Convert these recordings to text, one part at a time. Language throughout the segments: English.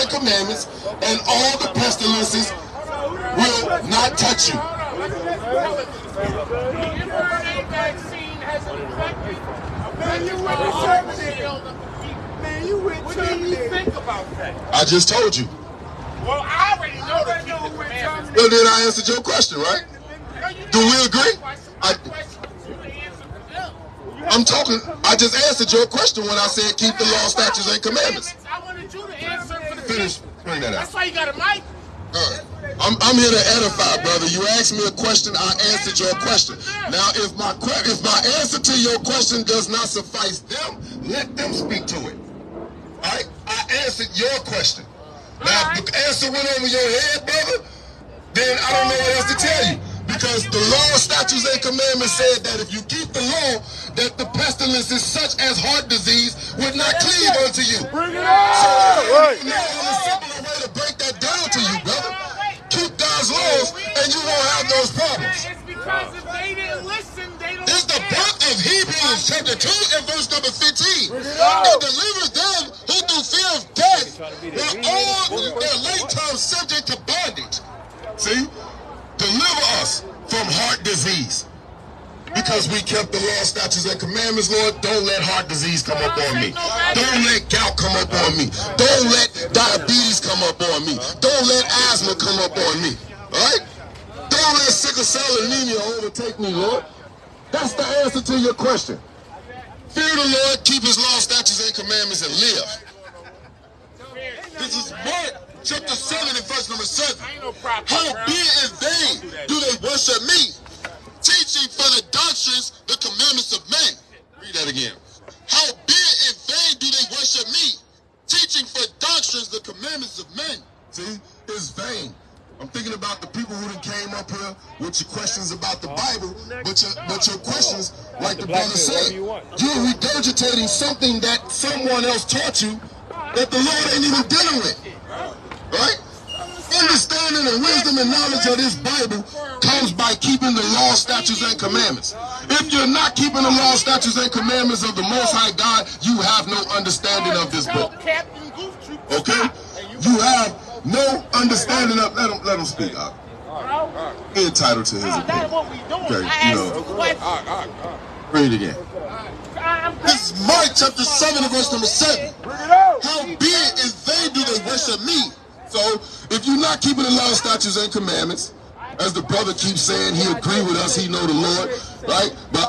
commandments, and all the pestilences will not touch you. What do you think about that? I just told you. Well, I already know that you the commandments. Well, then I answered your question, right? Do we agree? I'm talking, I just answered your question when I said keep the law, statutes, and commandments. I wanted you to answer for the Finish, bring that out. That's why you got a mic. I'm here to edify, brother. You asked me a question, I answered your question. Now, if my answer to your question does not suffice them, let them speak to it. All right? I answered your question. Now, if the answer went over your head, brother, then I don't know what else to tell you. Because the law, statutes, and commandments said that if you keep the law, that the pestilences such as heart disease would not cleave unto you. Bring it on! So, you know, a simpler way to break that down to you, brother. Keep God's laws, and you won't have those problems. It's because if they didn't listen, they don't. It's the book of Hebrews, chapter 2, and verse number 15. Bring it It on! delivers them who through fear of death were all their late time subject to bondage. See? Deliver us from heart disease. Because we kept the law, statutes, and commandments, Lord, don't let heart disease come up on me. Don't let gout come up on me. Don't let diabetes come up on me. Don't let asthma come up on me. All right? Don't let sickle cell anemia overtake me, Lord. That's the answer to your question. Fear the Lord, keep his law, statutes, and commandments, and live. This is Mark chapter 7 and verse number 7. Howbeit in vain do they worship me, teaching for the doctrines, the commandments of men. Read that again. Howbeit in vain do they worship me, teaching for doctrines, the commandments of men. See, it's vain. I'm thinking about the people who came up here with your questions about the Bible, but your questions, like the brother said, you're regurgitating something that someone else taught you that the Lord ain't even dealing with. Right? Understanding and wisdom and knowledge of this Bible comes by keeping the law, statutes, and commandments. If you're not keeping the law, statutes, and commandments of the Most High God, you have no understanding of this book. Okay? You have no understanding of. Let him speak up. He's entitled to his opinion. Okay, you know. Read it again. This is Mark chapter 7 and verse number 7. Howbeit in vain do they worship me. So, if you're not keeping the law, statutes, and commandments, as the brother keeps saying, he agree with us, he know the Lord, right? But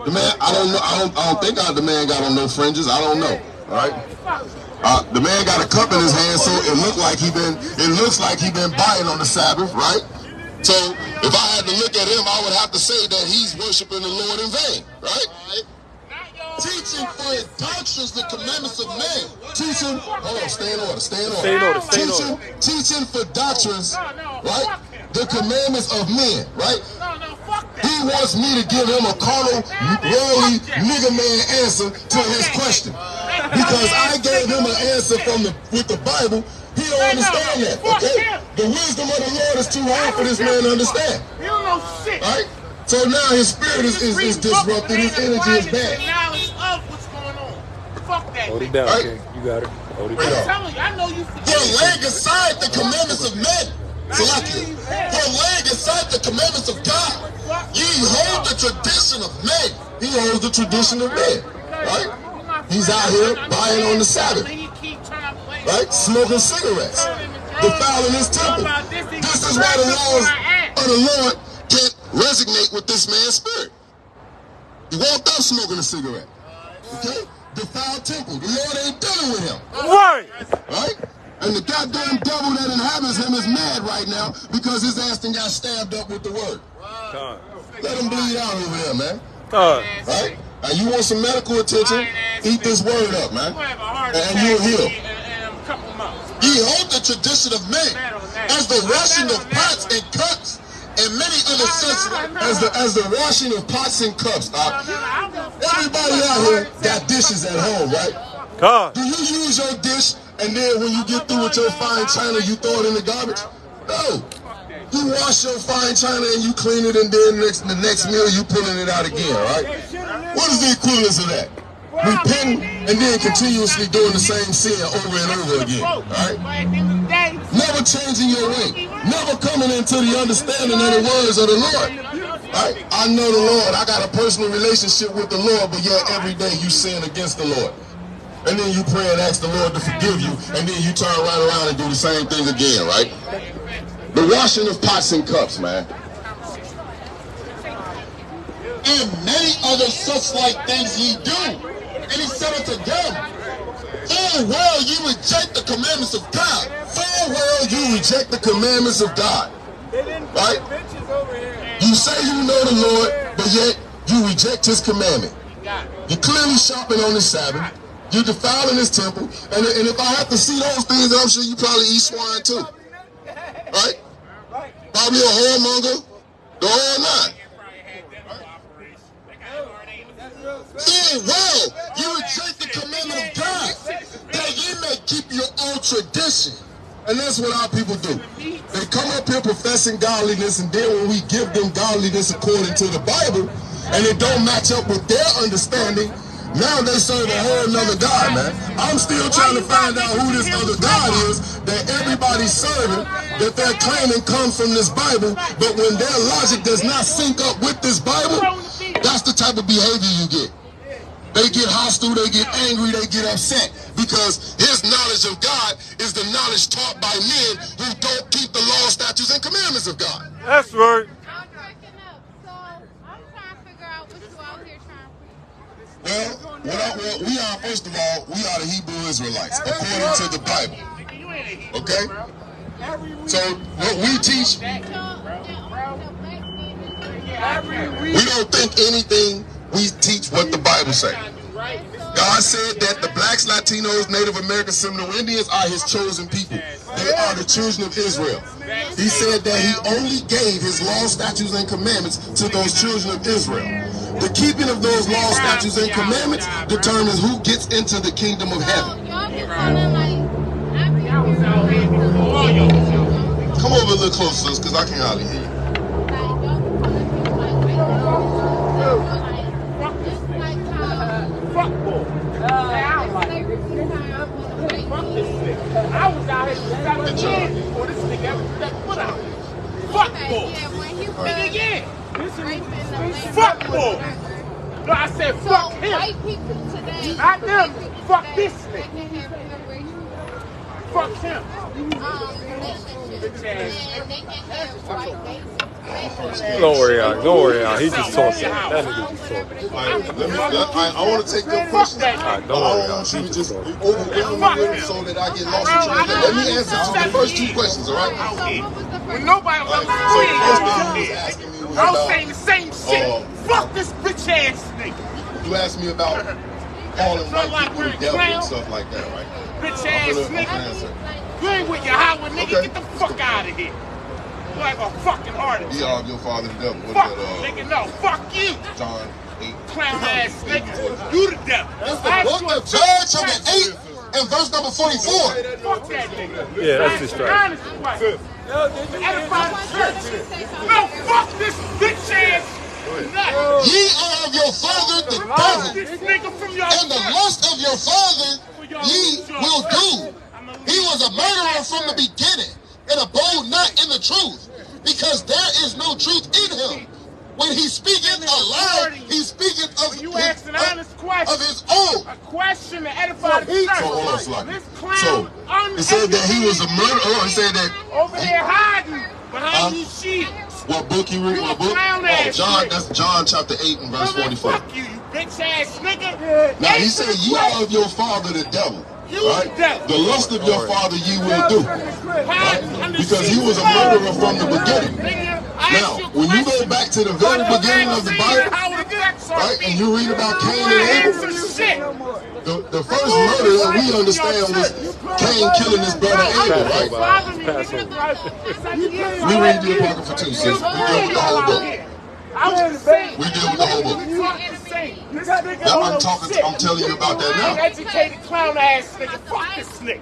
the man, I don't think the man got on no fringes. I don't know, all right? The man got a cup in his hand, so it looks like he been buying on the Sabbath, right? So, if I had to look at him, I would have to say that he's worshiping the Lord in vain, right? Teaching for his doctrines, the commandments of men. Teaching, hold on, stay in order. Teaching for doctrines, right? The commandments of men, right? He wants me to give him a carnal, worldly, nigga man answer to his question. Because I gave him an answer with the Bible. He don't understand that, okay? The wisdom of the Lord is too hard for this man to understand. You don't know shit. Right? So now his spirit is disrupted, his energy is bad. Hold it down, okay? You got it. Hold it down. I'm telling you, I know you forget. For laying aside the commandments of men. Salakia. For laying aside the commandments of God. Ye hold the tradition of men. He holds the tradition of men. Right? He's out here buying on the Sabbath. Right? Smoking cigarettes. Defiling his temple. This is why the laws of the Lord can't resonate with this man's spirit. He won't stop smoking a cigarette. Okay? Defiled temple. The Lord ain't dealing with him. Right. Right? And the goddamn devil that inhabits him is mad right now because his ass done got stabbed up with the word. Let him bleed out over there, man. Right? And you want some medical attention? Eat this word up, man. And you'll heal. Ye hold the tradition of men as the washing of pots and cups and many other such as the washing of pots and cups. Everybody out here got dishes at home, right? Do you use your dish and then when you get through with your fine china, you throw it in the garbage? No. You wash your fine china and you clean it, and then the next meal you pulling it out again, right? What is the equivalence of that? repenting, and then continuously doing the same sin over and over again. All right? Never changing your way. Never coming into the understanding of the words of the Lord. Right? I know the Lord. I got a personal relationship with the Lord, but yet every day you sin against the Lord. And then you pray and ask the Lord to forgive you, and then you turn right around and do the same thing again, right? The washing of pots and cups, man. And many other such like things ye do. And he said unto them, full well you reject the commandments of God. Full well you reject the commandments of God. Right? You say you know the Lord, but yet you reject his commandment. You're clearly shopping on the Sabbath. You're defiling his temple. And if I have to see those things, I'm sure you probably eat swine too. Right? Probably a whoremonger, the whole nine. Saying, well, you reject the commandment of God, that ye may keep your own tradition. And that's what our people do. They come up here professing godliness, and then when we give them godliness according to the Bible, and it don't match up with their understanding, now they serve a whole nother God, man. I'm still trying to find out who this other God is that everybody's serving, that they're claiming comes from this Bible, but when their logic does not sync up with this Bible, that's the type of behavior you get. They get hostile, they get angry, they get upset, because his knowledge of God is the knowledge taught by men who don't keep the law, statutes, and commandments of God. That's right. I'm cracking up. So I'm trying to figure out what you out here trying to Well, we are, first of all, we are the Hebrew Israelites, according to the Bible. Okay? So what we teach, we don't think anything. We teach what the Bible says. God said that the blacks, Latinos, Native Americans, Seminole Indians are his chosen people. They are the children of Israel. He said that he only gave his laws, statutes, and commandments to those children of Israel. The keeping of those laws, statutes, and commandments determines who gets into the kingdom of heaven. Come over a little closer, because I can't hardly hear you. I was out here 7 years before this nigga ever stepped foot out. Fuck bull. Nigga again. Fuck bull. No, I said fuck him. White people today. Not them. Fuck this nigga. Fuck him. Don't worry, Al. Don't worry, Al. He just talking. That nigga just talking. I want to take your question. Alright, don't worry, I Al. want you He to just just talking. overwhelm me so that I get lost in translation. Let me answer to the first two questions, all right? When nobody was So the first thing you was I asking me was was about, saying the same shit. Fuck this bitch ass nigga. you asked me about calling white people the devil and stuff like that, right? Bitch I'm ass gonna nigga. answer. You ain't with your Howard nigga. Okay. Get the fuck out of here. You like a fucking artist. Ye are of your father the devil. What Fuck is that, nigga, no. Fuck you. John 8. Clown ass nigga. You the devil. That's the book of John chapter 8 and verse number 44. Fuck that nigga. Yeah, that's distracting. Edify the church. No, fuck this bitch ass nut. Ye are of your father the devil, This nigga from your and the lust of your father ye will do. He was a murderer from the beginning, and abode not in the truth, because there is no truth in him. When he speaketh a lie, he speaketh of You asked an honest question. of his own. A question to edify the church. So hold on, Slocky. This clown So it said that he was a murderer. He said that over there hiding behind these sheep. what book you read? You a What book? clown Oh, ass John. nigga. That's John chapter 8 and verse 44. Fuck you, you bitch ass nigga. Now he said, "Ye are of your father the devil." You Right? the devil. The lust of your father ye will do. Hiding under Because he sheep's was a clothing. murderer from the beginning. Nigga, I Now, asked you a when you go question. back to the very beginning of the Bible, right, and you read about Cain and Abel, the first murder that we understand was Cain killing his brother Abel, right? We read the Apocrypha too, sis. We deal with the whole book. I was just saying. We deal with the whole book. I'm telling you about that now. Educated clown ass nigga. Fuck this nigga.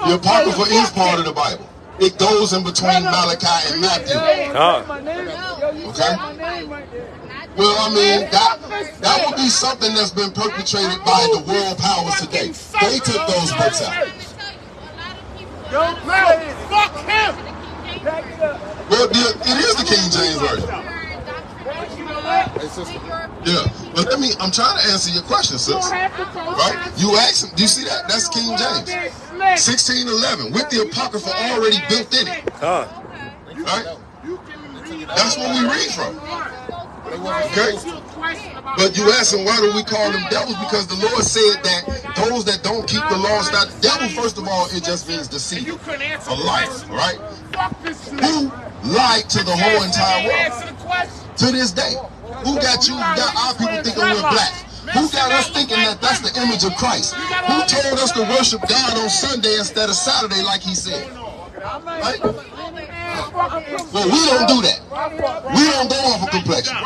The Apocrypha is part of the Bible. It goes in between Malachi and Matthew. Huh? Okay? Well, I mean, that would be something that's been perpetrated by the world powers today. They took those books out. Fuck him! Well, it is the King James Version. Yeah, but I'm trying to answer your question, sis. Right? You asked, do you see that? That's King James. 1611, with the Apocrypha already built in it. Right? That's what we read from. Okay? But you asking why do we call them devils? Because the Lord said that those that don't keep the law, devil, first of all, it just means deceit, a life, right? Who lied to the whole entire world? To this day. Who got our people thinking we're black? Who got us thinking that that's the image of Christ? Who told us to worship God on Sunday instead of Saturday like he said? Right? Well, we don't do that. We don't go off of complexion.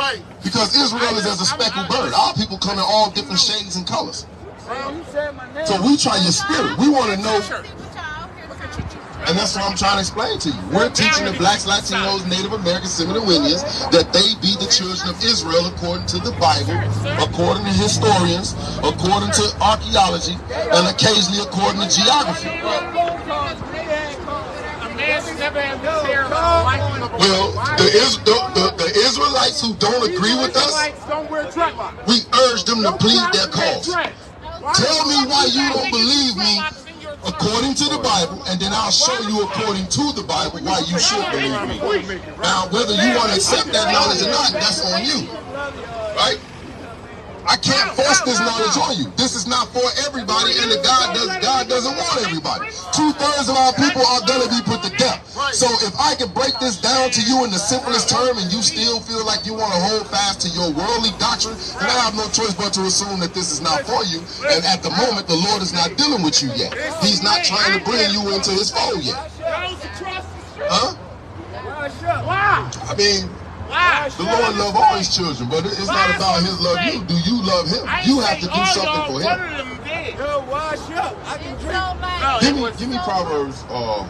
Because Israel is as a speckled bird. Our people come in all different shades and colors. So we try your spirit. We want to know. And that's what I'm trying to explain to you. We're teaching the blacks, Latinos, Native Americans, Seminoans that they be the children of Israel according to the Bible, according to historians, according to archaeology, and occasionally according to geography. Well, the Israelites who don't agree with us, we urge them to plead their cause. Tell me why you don't believe me according to the Bible, and then I'll show you according to the Bible why you should believe me. Now, whether you want to accept that knowledge or not, that's on you. Right? I can't force this knowledge on you. This is not for everybody, and God doesn't want everybody. 2/3 of our people are going to be put to death. So if I can break this down to you in the simplest term and you still feel like you want to hold fast to your worldly doctrine, then I have no choice but to assume that this is not for you. And at the moment, the Lord is not dealing with you yet. He's not trying to bring you into his fold yet. Huh? I mean, the Lord loves all his children, but it's not about his love you. Do you love him? You have to do something for him. Give me Proverbs 1.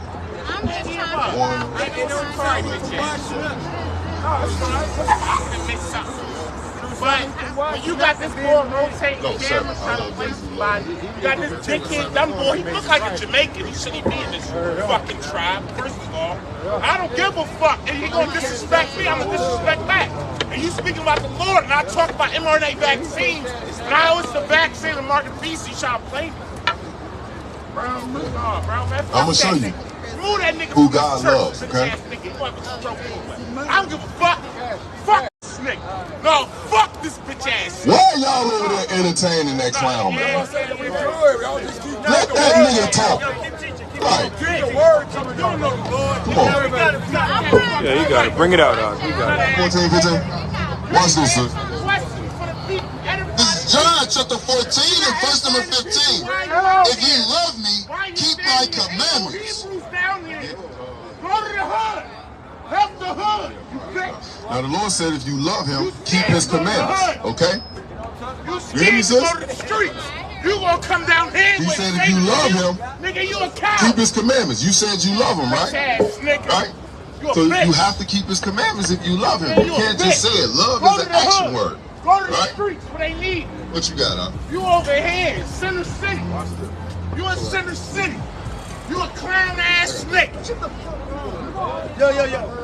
But when you got this boy rotating camera trying to play somebody, you got this dickhead dumb boy, he looks like a Jamaican, he shouldn't be in this fucking tribe, first of all. I don't give a fuck, and you gonna disrespect me, I'm gonna disrespect back. And you speaking about the Lord, and I talk about mRNA vaccines, and I always the vaccine and Market Beast, you trying to play me. Bro, I'm gonna show you who God loves, okay? I don't give a fuck. Fuck this nigga. No, fuck this bitch ass. Why are y'all over there entertaining that clown, man? Let that nigga talk. Right. Come on. Yeah, you got it. Bring it out, dog. You got it. 14, 15. Watch this, sir. This is John chapter 14 and verse number 15. If ye love me, keep my commandments. Go to the hood. Help the hood. Now the Lord said if you love him, keep his commandments. Okay? You hear me, sis? Go to the streets. You gonna come down here. He said if you love him, nigga, you a cow. Keep his commandments. You said you love him, right? Right? So you have to keep his commandments if you love him. You can't just say it. Love is an action word. Go to the streets where they need. What you got, huh? You over here, Center City. You in Center City. You a clown ass nigga. Yo.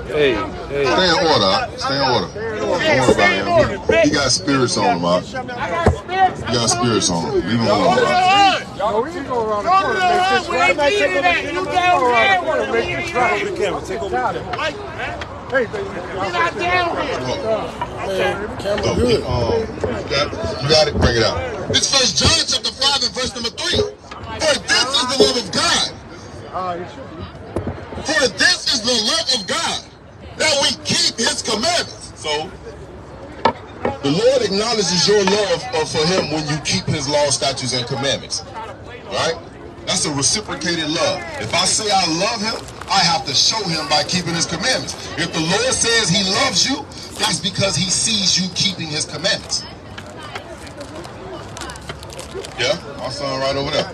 Hey. Stay in order. Stay in order. Don't worry about him. He got spirits on him, huh? He got spirits on him. Leave him alone. Go to the hood where they need it at. You down there where they need it at. Take over the camera. Hey, you're not down here. Camera good. You got it. Bring it out. It's 1 John chapter 5 and verse number 3. For this is the love of God. For this is the love of God, that we keep his commandments. So, the Lord acknowledges your love for him when you keep his law, statutes, and commandments. Right? That's a reciprocated love. If I say I love him, I have to show him by keeping his commandments. If the Lord says he loves you, that's because he sees you keeping his commandments. Yeah, my son right over there.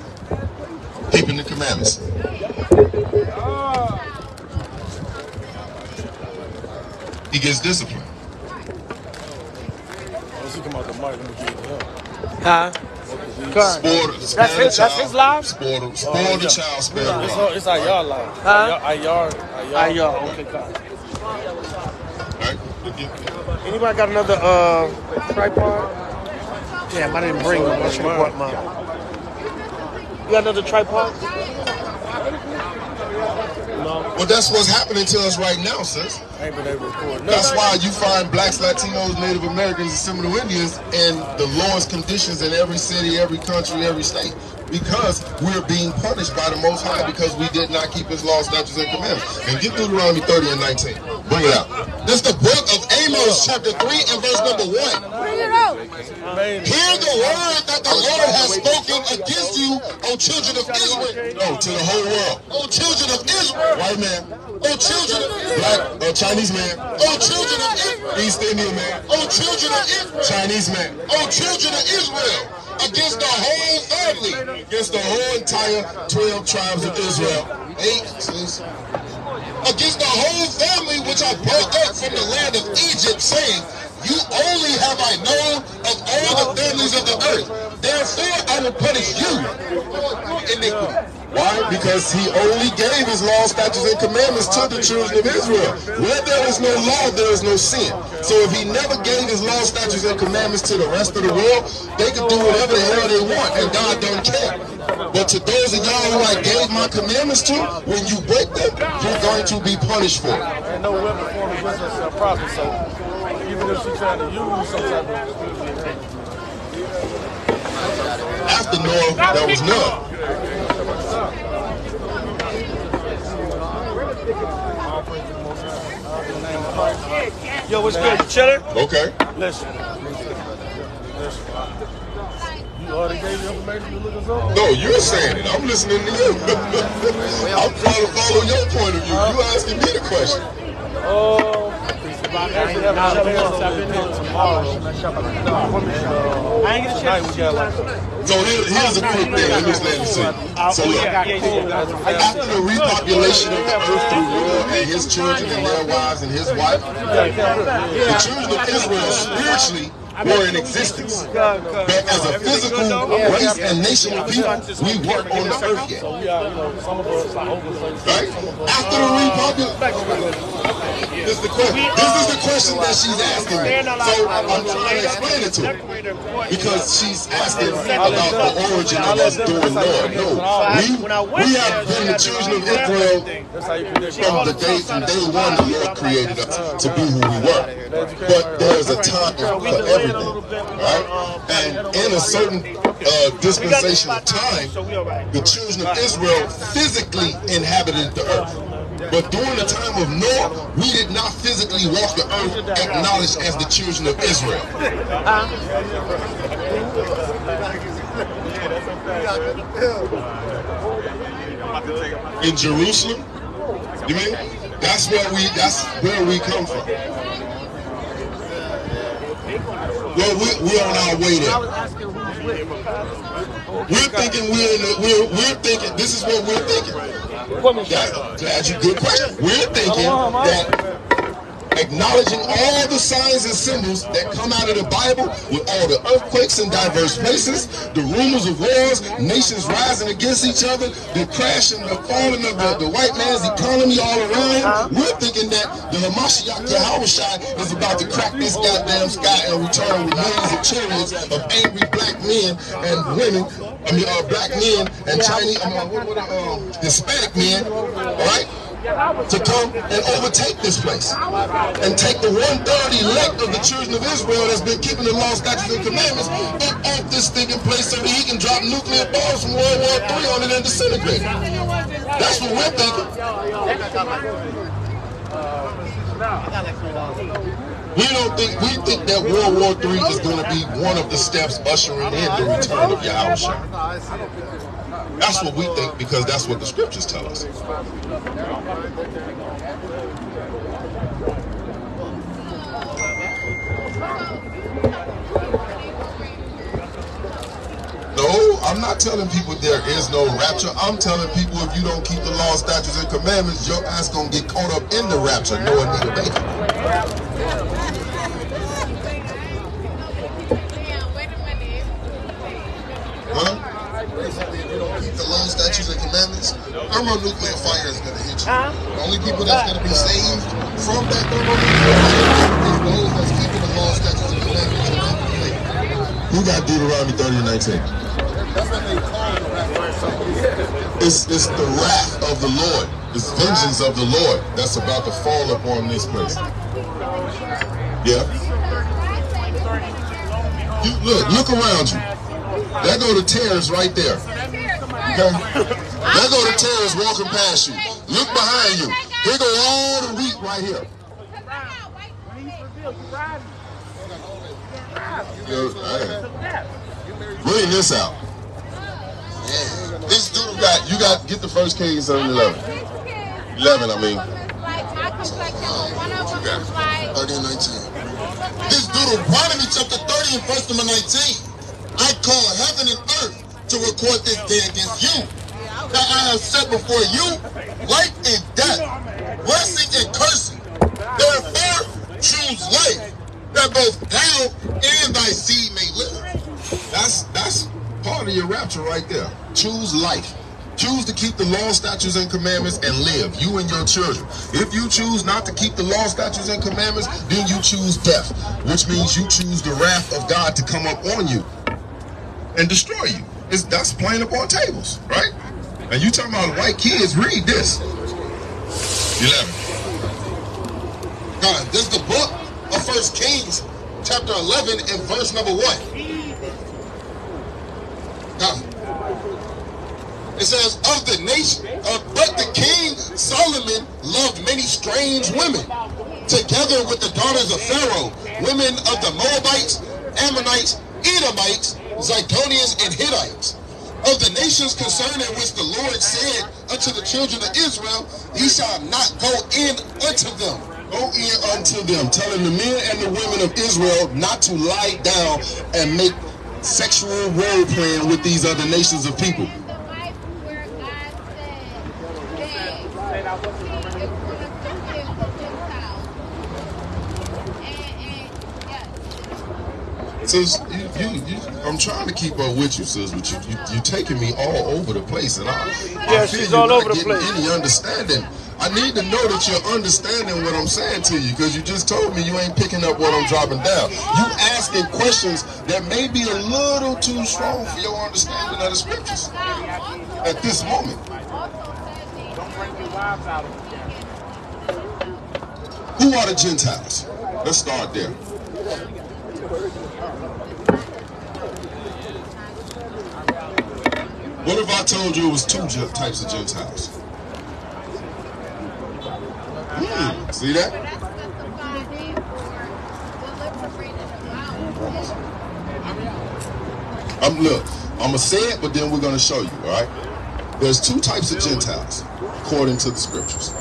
Keeping the commandments. He gets disciplined. Huh? That's his live? Spoil the child, spare the rod. It's like y'all live. Huh? Y'all. Okay, God. Right? Anybody got another tripod? Damn, I didn't bring them. I should have brought mine. You got another tripod? No. Well, that's what's happening to us right now, sis. That's why you find blacks, Latinos, Native Americans, and Seminole Indians in the lowest conditions in every city, every country, every state. Because we're being punished by the Most High because we did not keep His laws, statutes, and commandments. And get Deuteronomy 30 and 19. Bring it out. This is the book of Amos, chapter 3 and verse number 1. Bring it out. Hear the word that the Lord has spoken against you, O children of Israel. No, to the whole world. O children of Israel. White man. O children of black or Chinese man. O children of Israel. East Indian man. O children of Israel. Chinese man. O children of Israel. Against the whole family. Against the whole entire 12 tribes of Israel. 8, 6. Against the whole family which I brought up from the land of Egypt, saying, you only have I known of all the families of the earth. Therefore I will punish you for iniquity. Why? Because He only gave His laws, statutes, and commandments to the children of Israel. Where there is no law, there is no sin. So if He never gave His laws, statutes, and commandments to the rest of the world, they can do whatever the hell they want, and God don't care. But to those of y'all who I gave my commandments to, when you break them, you're going to be punished for it. And no weapon formed against us shall prosper. So even if she's trying to use some type of after Noah, there was none. Yo, what's good? You chilling? Okay. listen. You already gave the information to look us up? No, you're saying it. I'm listening to you. I'm trying to follow your point of view. You asking me the question. I ain't get a chance. So here's a quick thing. Let me just let you see. So look, after the repopulation of the earth through Noah and his children and their wives and his wife, the children of Israel spiritually were in existence. But as a physical race and nation of people, we weren't on the earth yet. Right? After the repopulation, this is the question that she's asking me. So I'm trying to explain it to her. Because she's asking about the origin of us doing Noah. No, we have been the children of Israel from day one the Lord created us to be who we were. But there's a time for everything. Right? And in a certain dispensation of time, the children of Israel physically inhabited the earth. But during the time of Noah, we did not physically walk the earth acknowledged as the children of Israel. In Jerusalem, you mean? That's where we come from. Well, we're on our way there. We're thinking this is what we're thinking. Glad you good question. We're thinking that acknowledging all the signs and symbols that come out of the Bible with all the earthquakes in diverse places, the rumors of wars, nations rising against each other, the crashing, the falling of the white man's economy all around. We're thinking that the Hamashiach Yahushua is about to crack this goddamn sky and return with millions of chariots of angry black men and women, black men and Chinese, Hispanic men, right? To come and overtake this place and take the 1/3 elect of the children of Israel that's been keeping the law, statutes, and commandments and off this stinking place so that he can drop nuclear bombs from World War III on it and disintegrate. That's what we're thinking. We think that World War III is going to be one of the steps ushering in the return of Yahushua. That's what we think because that's what the scriptures tell us. No, I'm not telling people there is no rapture. I'm telling people if you don't keep the law, statutes, and commandments, your ass gonna get caught up in the rapture. No one need a baby. thermonuclear fire is going to hit you. The only people that's going to be saved from that thermonuclear fire is those that's keeping the law, statutes, and commandments and not the faith. Who got Deuteronomy 30 and 19? That's what they call the wrath. It's the wrath of the Lord. It's vengeance of the Lord that's about to fall upon this place. Yeah. Look around you. There go the terrorists right there. Okay? There go the terrorists walking past you. Look behind you. Here go all the wheat right here. Bring this out. Yeah. This dude get the first Kings 11. 11, I mean. 30 and 19. This Deuteronomy chapter 30 and verse number 19. I call heaven and earth to record this day against you, that I have set before you life and death, blessing and cursing. Therefore choose life, that both thou and thy seed may live. That's part of your rapture right there. Choose life. Choose to keep the law, statutes, and commandments and live, you and your children. If you choose not to keep the law, statutes, and commandments, then you choose death, which means you choose the wrath of God to come up on you and destroy you. That's plain upon tables, right? And you talking about white kids, read this. 11. God, this is the book of 1 Kings, chapter 11 and verse number 1. God. It says, of the nation, but the king Solomon loved many strange women, together with the daughters of Pharaoh, women of the Moabites, Ammonites, Edomites, Zidonians, and Hittites. Of the nations concerning which the Lord said unto the children of Israel, ye shall not go in unto them. Go in unto them, telling the men and the women of Israel not to lie down and make sexual role playing with these other nations of people. Sis, I'm trying to keep up with you, sis, but you're taking me all over the place, and I feel you're not getting any understanding. I need to know that you're understanding what I'm saying to you, because you just told me you ain't picking up what I'm dropping down. You asking questions that may be a little too strong for your understanding of the scriptures at this moment. Who are the Gentiles? Let's start there. What if I told you it was two types of Gentiles? See that? Look, I'm going to say it, but then we're going to show you, all right? There's two types of Gentiles, according to the scriptures.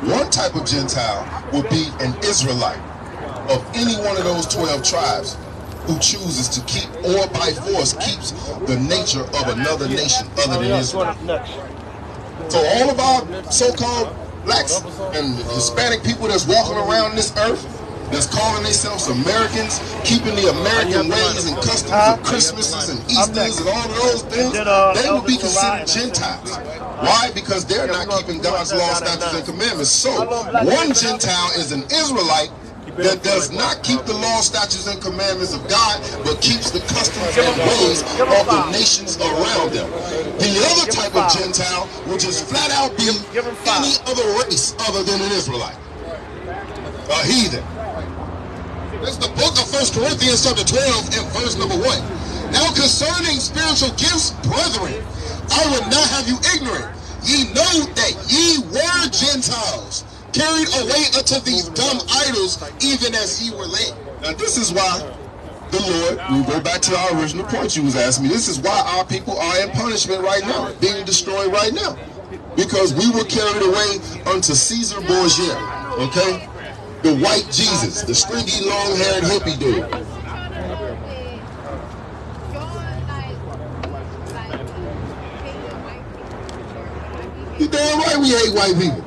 One type of Gentile would be an Israelite of any one of those 12 tribes who chooses to keep or by force keeps the nature of another nation other than Israel. So all of our so-called blacks and Hispanic people that's walking around this earth, that's calling themselves Americans, keeping the American ways and customs of Christmases and Easters and all of those things, they would be considered Gentiles. Why? Because they're not keeping God's law, statutes, and commandments. So one Gentile is an Israelite that does not keep the law, statutes, and commandments of God, but keeps the customs and ways of the nations around them. The other type of Gentile will just flat out be any other race other than an Israelite. A heathen. This is the book of 1 Corinthians chapter 12 and verse number 1. Now concerning spiritual gifts, brethren, I would not have you ignorant. Ye know that ye were Gentiles, carried away unto these dumb idols, even as ye were led. Now this is why the Lord, we go back to our original point you was asking me, this is why our people are in punishment right now, being destroyed right now. Because we were carried away unto Caesar Borgia, okay? The white Jesus, the stringy long-haired hippie dude. You damn right we hate white people.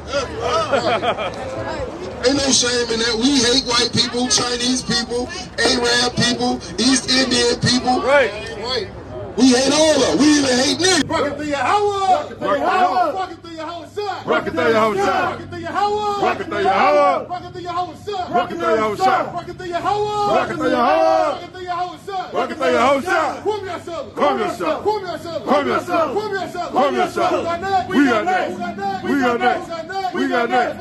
Ain't no shame in that. We hate white people, Chinese people, Arab people, East Indian people. Right. We hate all of them. We even hate niggas. Rocket through your house. Rocket through your house. Rocket through your house. Rocket through your house. Rocket through your house. Rocket through your house. Rocket through your house. Rocket through your house. Rocket through your house. Rocket through your house. Rocket through your house. Come yourself. Come yourself. Come yourself. Come yourself. Come yourself. Come yourself. We got next. We got next. We got next. We got next.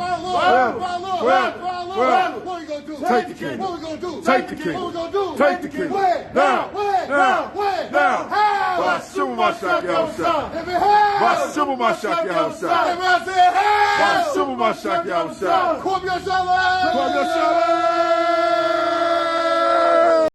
What we gonna do? Take the king. What we gonna do? Take the king. What we gonna do? Take the king. Where? Now. Where? Now. Now. How? Vai cima o machaque alçar. How? Vai cima o machaque alçar. Everybody say how? Vai cima o machaque alçar. Come yourself. Come yourself.